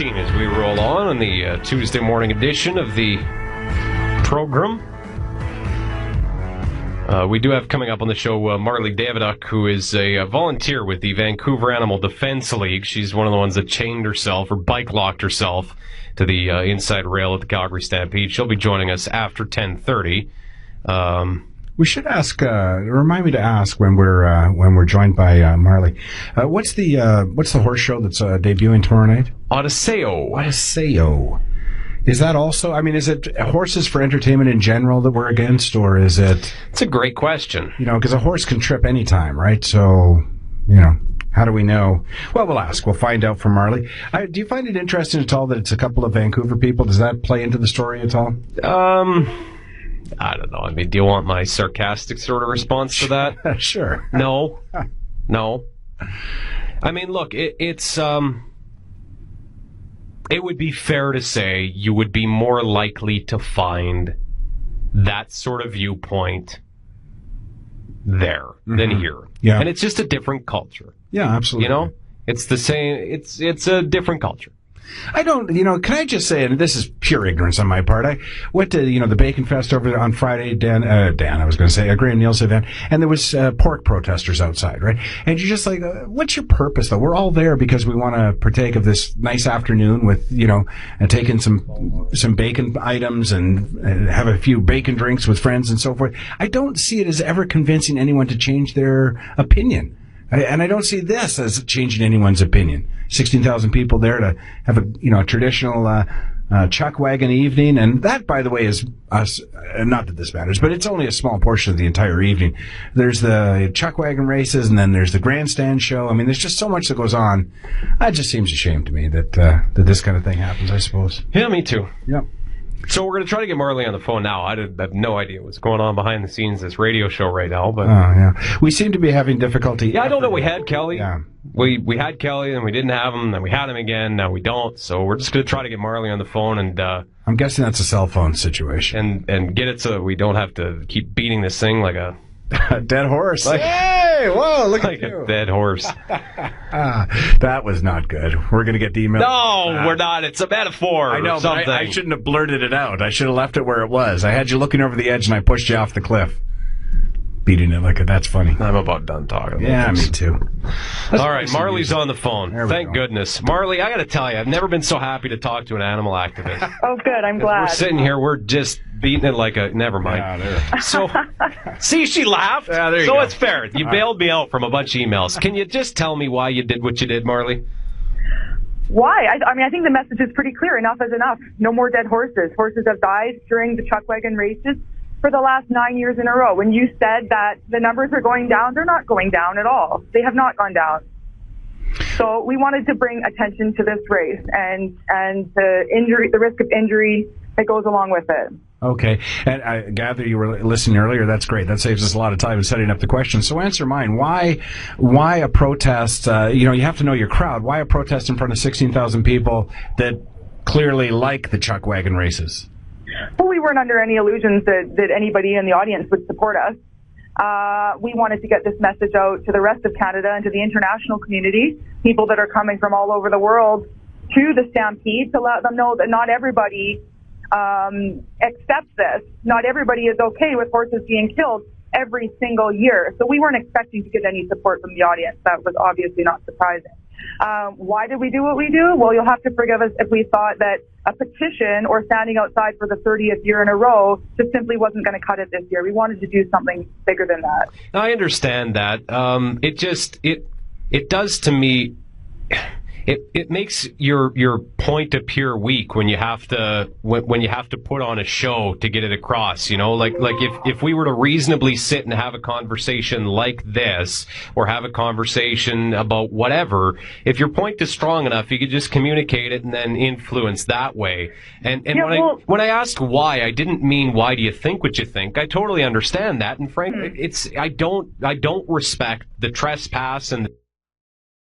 6:15 as we roll on the Tuesday morning edition of the program. We do have coming up on the show Marley Davidoff, who is a volunteer with the Vancouver Animal Defense League. She's one of the ones that chained herself or bike locked herself to the inside rail at the Calgary Stampede. She'll be joining us after 10:30. We should ask. Remind me to ask when we're joined by Marley. What's the horse show that's debuting tomorrow night? Odysseo. Is that also? I mean, is it horses for entertainment in general that we're against, or is it? It's a great question. Because a horse can trip anytime, right? So, how do we know? Well, we'll ask. We'll find out from Marley. Do you find it interesting at all that it's a couple of Vancouver people? Does that play into the story at all? I don't know. I mean, do you want my sarcastic sort of response to that? Sure. No. I mean, look, it's it would be fair to say you would be more likely to find that sort of viewpoint there than here. Yeah. And it's just a different culture. Yeah, absolutely. It's the same. It's a different culture. I don't, can I just say, and this is pure ignorance on my part, I went to, the Bacon Fest over there on Friday, I was going to say, a Graham Niels event, and there was pork protesters outside, right? And you're just like, what's your purpose, though? We're all there because we want to partake of this nice afternoon with, and take in some bacon items and have a few bacon drinks with friends and so forth. I don't see it as ever convincing anyone to change their opinion. And I don't see this as changing anyone's opinion. 16,000 people there to have a traditional Chuckwagon evening, and that, by the way, is us. Not that this matters, but it's only a small portion of the entire evening. There's the Chuckwagon races, and then there's the grandstand show. I mean, there's just so much that goes on. It just seems a shame to me that this kind of thing happens, I suppose. Yeah, me too. Yep. So we're going to try to get Marley on the phone now. I have no idea what's going on behind the scenes of this radio show right now. But we seem to be having difficulty. Yeah, I don't know. We had Kelly. Yeah. We had Kelly, and we didn't have him. Then we had him again. Now we don't. So we're just going to try to get Marley on the phone, and I'm guessing that's a cell phone situation. And get it so that we don't have to keep beating this thing like a dead horse. Hey, whoa, look like at you. A dead horse. That was not good. We're going to get the email. No, we're not. It's a metaphor. I know, but I shouldn't have blurted it out. I should have left it where it was. I had you looking over the edge, and I pushed you off the cliff. Beating it like a, that's funny. I'm about done talking. Yeah, me too. All right, Marley's on the phone. Thank go. goodness. Marley, I got to tell you, I've never been so happy to talk to an animal activist. Oh, good. I'm glad. We're sitting here, we're just beating it like a... Never mind. Yeah, so, see, she laughed. Yeah, there you so go. It's fair. You bailed me out from a bunch of emails. Can you just tell me why you did what you did, Marley? Why? I mean, I think the message is pretty clear. Enough is enough. No more dead horses. Horses have died during the Chuckwagon races for the last 9 years in a row. When you said that the numbers are going down, they're not going down at all. They have not gone down. So we wanted to bring attention to this race and the risk of injury that goes along with it. Okay. And I gather you were listening earlier. That's great. That saves us a lot of time in setting up the question. So answer mine. Why a protest? You have to know your crowd. Why a protest in front of 16,000 people that clearly like the Chuckwagon races? Well, we weren't under any illusions that anybody in the audience would support us. We wanted to get this message out to the rest of Canada and to the international community, people that are coming from all over the world to the Stampede, to let them know that not everybody accepts this. Not everybody is okay with horses being killed every single year. So we weren't expecting to get any support from the audience. That was obviously not surprising. Why did we do what we do? Well, you'll have to forgive us if we thought that a petition or standing outside for the 30th year in a row just simply wasn't going to cut it this year. We wanted to do something bigger than that. I understand that. It does to me. It makes your point appear weak when you have to put on a show to get it across. Like if we were to reasonably sit and have a conversation like this, or have a conversation about whatever, if your point is strong enough, you could just communicate it and then influence that way. And when I asked why, I didn't mean why do you think what you think. I totally understand that, and frankly, I don't respect the trespass and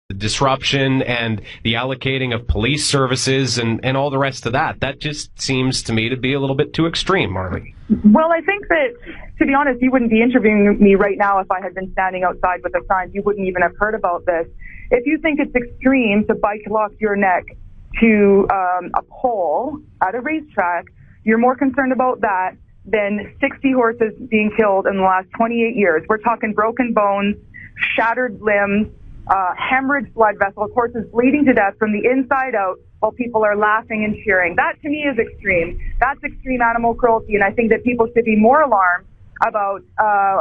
the disruption and the allocating of police services and all the rest of that. That just seems to me to be a little bit too extreme, Marley. Well, I think that, to be honest, you wouldn't be interviewing me right now if I had been standing outside with a sign. You wouldn't even have heard about this. If you think it's extreme to bike lock your neck to a pole at a racetrack, you're more concerned about that than 60 horses being killed in the last 28 years. We're talking broken bones, shattered limbs, hemorrhaged blood vessels, horses bleeding to death from the inside out while people are laughing and cheering. That, to me, is extreme. That's extreme animal cruelty, and I think that people should be more alarmed about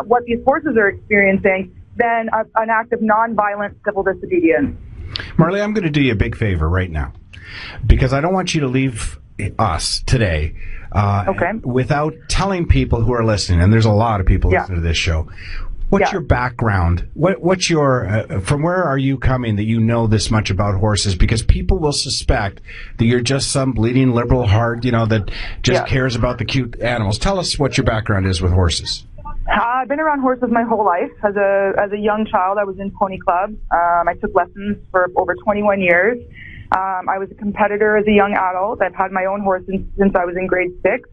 what these horses are experiencing than an act of non-violent civil disobedience. Marley, I'm going to do you a big favor right now, because I don't want you to leave us today without telling people who are listening, and there's a lot of people listening to this show, what's your background? What's your, from where are you coming that you know this much about horses? Because people will suspect that you're just some bleeding liberal heart, that just cares about the cute animals. Tell us what your background is with horses. I've been around horses my whole life. As a young child, I was in pony clubs. I took lessons for over 21 years. I was a competitor as a young adult. I've had my own horse since I was in grade 6.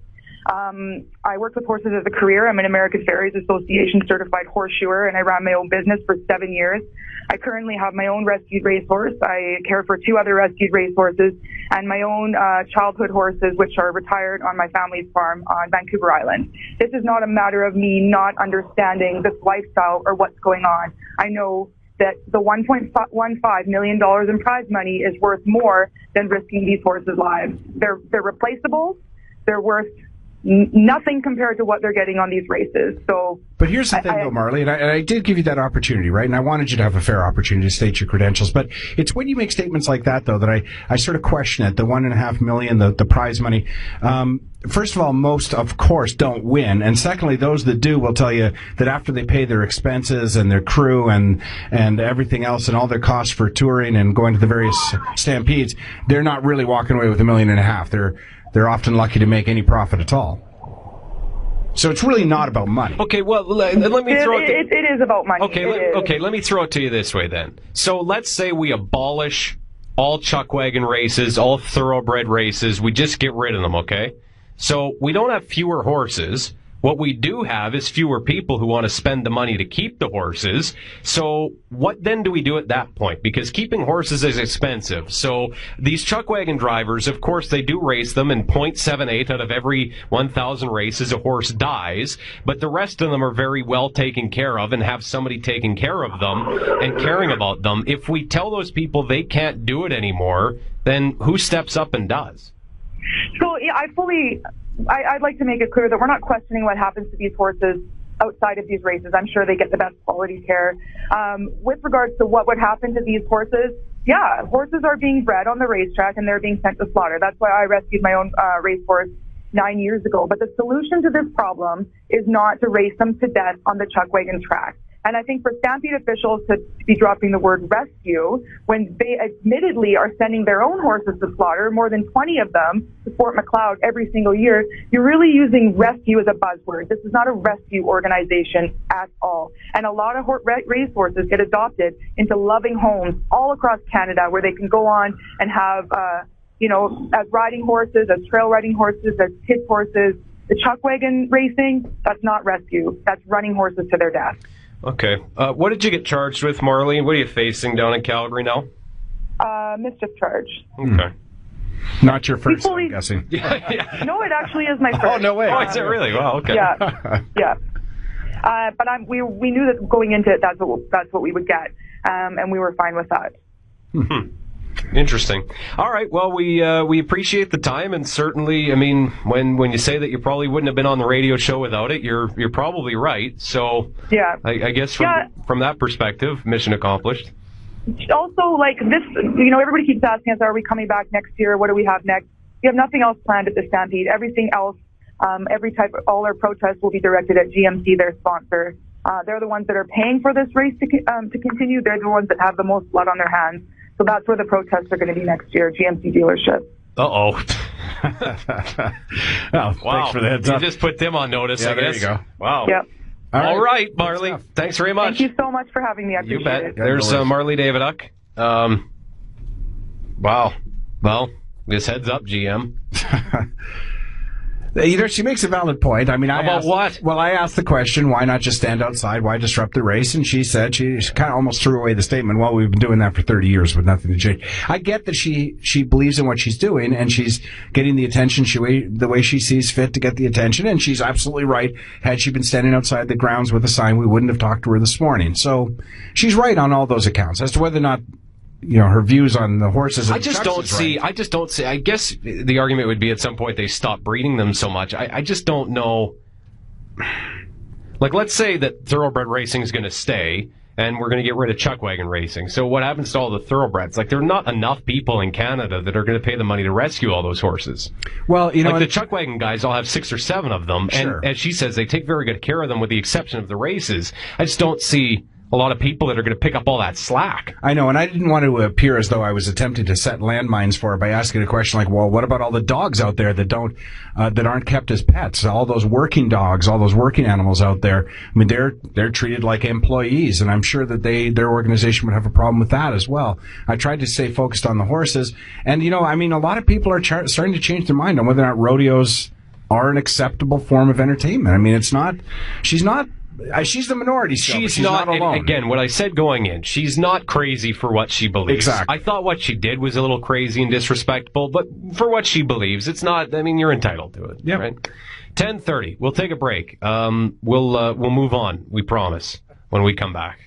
I worked with horses as a career. I'm an American Farriers Association certified horseshoer, and I ran my own business for 7 years. I currently have my own rescued racehorse. I care for 2 other rescued racehorses and my own childhood horses, which are retired on my family's farm on Vancouver Island. This is not a matter of me not understanding this lifestyle or what's going on. I know that the $1.15 million in prize money is worth more than risking these horses' lives. They're replaceable. They're worth nothing compared to what they're getting on these races. But here's the thing, though, Marley, and I did give you that opportunity, right? And I wanted you to have a fair opportunity to state your credentials. But it's when you make statements like that, though, that I sort of question it. The $1.5 million, the prize money. First of all, most, of course, don't win. And secondly, those that do will tell you that after they pay their expenses and their crew and everything else and all their costs for touring and going to the various stampedes, they're not really walking away with $1.5 million. They're often lucky to make any profit at all. So it's really not about money. Okay, well, let me throw it. It is about money. Okay, let me throw it to you this way then. So let's say we abolish all chuckwagon races, all thoroughbred races. We just get rid of them, okay? So we don't have fewer horses. What we do have is fewer people who want to spend the money to keep the horses. So what then do we do at that point? Because keeping horses is expensive. So these chuckwagon drivers, of course, they do race them, and 0.78 out of every 1,000 races, a horse dies. But the rest of them are very well taken care of and have somebody taking care of them and caring about them. If we tell those people they can't do it anymore, then who steps up and does? So yeah, I'd like to make it clear that we're not questioning what happens to these horses outside of these races. I'm sure they get the best quality care. With regards to what would happen to these horses, horses are being bred on the racetrack and they're being sent to slaughter. That's why I rescued my own racehorse 9 years ago. But the solution to this problem is not to race them to death on the chuckwagon track. And I think for Stampede officials to be dropping the word rescue when they admittedly are sending their own horses to slaughter, more than 20 of them to Fort Macleod every single year, you're really using rescue as a buzzword. This is not a rescue organization at all. And a lot of racehorses get adopted into loving homes all across Canada where they can go on and have, as riding horses, as trail riding horses, as kids horses. The chuckwagon racing, that's not rescue. That's running horses to their death. Okay. What did you get charged with, Marley? What are you facing down in Calgary now? Mischief charge. Okay. Not your first, I'm guessing. Yeah. No, it actually is my first. Oh, no way. Oh, is it really? Wow, okay. Yeah. But we knew that going into it, that's what we would get, and we were fine with that. Interesting. All right. Well, we appreciate the time, and certainly, I mean, when you say that you probably wouldn't have been on the radio show without it, you're probably right. So yeah, I guess from that perspective, mission accomplished. Also, like this, everybody keeps asking us, are we coming back next year? What do we have next? We have nothing else planned at the Stampede. Everything else, all our protests will be directed at GMC, their sponsor. They're the ones that are paying for this race to continue. They're the ones that have the most blood on their hands. So that's where the protests are going to be next year, GMC dealership. Uh-oh. Well, wow. Thanks for the heads up. You just put them on notice, I guess. There you go. Wow. Yep. All right, Marley. Thanks very much. Thank you so much for having me. I appreciate it. You bet. It. There's Marley Daviduck. Wow. Well, this heads up, GM. She makes a valid point. I mean, what? Well, I asked the question, why not just stand outside? Why disrupt the race? And she said, she kind of almost threw away the statement, well, we've been doing that for 30 years with nothing to change. I get that she believes in what she's doing, and she's getting the attention the way she sees fit to get the attention, and she's absolutely right. Had she been standing outside the grounds with a sign, we wouldn't have talked to her this morning. So she's right on all those accounts. As to whether or not her views on the horses. I just don't see. I guess the argument would be at some point they stop breeding them so much. I just don't know. Like, let's say that thoroughbred racing is going to stay, and we're going to get rid of chuckwagon racing. So what happens to all the thoroughbreds? Like, there are not enough people in Canada that are going to pay the money to rescue all those horses. Well, the chuckwagon guys all have 6 or 7 of them, sure. And as she says, they take very good care of them, with the exception of the races. I just don't see a lot of people that are going to pick up all that slack. I know, and I didn't want to appear as though I was attempting to set landmines for her by asking a question like, well, what about all the dogs out there that aren't kept as pets? All those working dogs, all those working animals out there. I mean, they're treated like employees, and I'm sure that their organization would have a problem with that as well. I tried to stay focused on the horses, and I mean, a lot of people are starting to change their mind on whether or not rodeos are an acceptable form of entertainment. I mean, she's the minority still, she's not alone. Again, what I said going in, she's not crazy for what she believes. Exactly. I thought what she did was a little crazy and disrespectful, but for what she believes, it's not. I mean, you're entitled to it. Yeah. Right? 10:30. We'll take a break. We'll move on. We promise when we come back.